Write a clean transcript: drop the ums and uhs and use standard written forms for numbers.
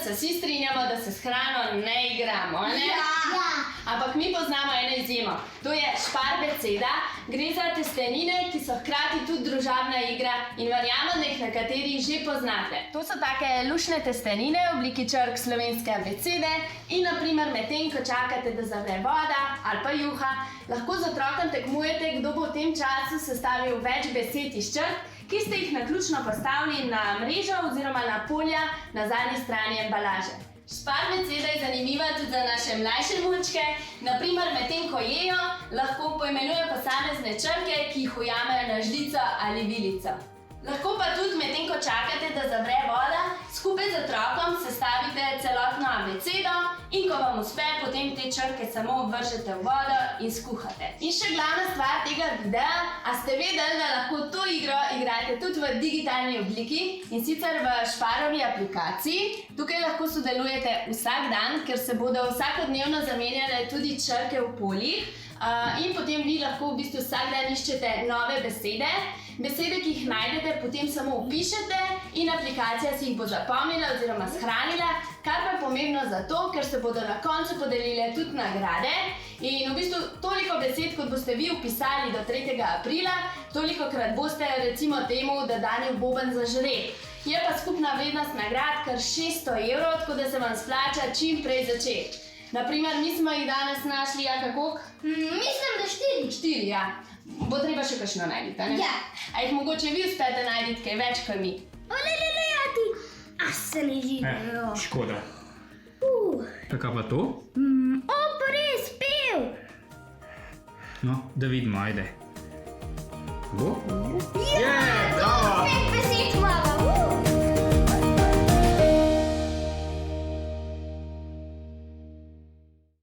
se vsi strinjamo, da se s hrano ne igramo, ne? Ja. Ampak mi poznamo eno izjemo. To je šparbeceda. Gre za testenine, ki so hkrati tudi družabna igra in verjamem, da jih nekateri že poznate. To so take lušne testenine v obliki črk slovenske abecede in naprimer medtem, ko čakate, da zavre voda ali pa juha, lahko z otrokom tekmujete, kdo bo v tem času sestavil več besed iz črk, ki ste jih naključno postavili na mrežo oziroma na polja na zadnji strani embalaže. Šparbeceda je zanimiva tudi za naše mlajše mulčke, naprimer medtem, ko jejo, lahko poimenujejo posamezne črke, ki jih ujamejo na žlico ali vilico. Lahko pa tudi medtem, ko čakate, da zavre voda, skupaj z otrokom sestavite celotno abecedo in ko vam uspe, potem te črke samo vržete v vodo in skuhate. In še glavna stvar tega videa, a ste vedeli, da lahko to igro igrate tudi v digitalni obliki in sicer v Šparovi aplikaciji. Tukaj lahko sodelujete vsak dan, ker se bodo vsakodnevno zamenjale tudi črke v poljih. In potem vi lahko v bistvu vsak dan iščete nove besede. Besede, ki jih najdete, potem samo vpišete in aplikacija si jih bo zapomnila oziroma shranila, kar pa je pomembno zato, ker se bodo na koncu podelile tudi nagrade. In v bistvu toliko besed, kot boste vi vpisali do 3. aprila, tolikokrat boste recimo temu, da dani v boben za žreb. Je pa skupna vrednost nagrad kar 600 €, tako da se vam splača čim prej začeti. Naprimer, mi smo jih danes našli, ja, kako? Mislim, da 4. 4, ja. Bo treba še kakšno najti, ne? Ja. A jih mogoče vi uspete najti kaj več kot mi? Olelelejati. A se ne živijo. Škoda. Kaj pa to? O, pa res, pev. No, da vidimo, ajde. Bo? Ja!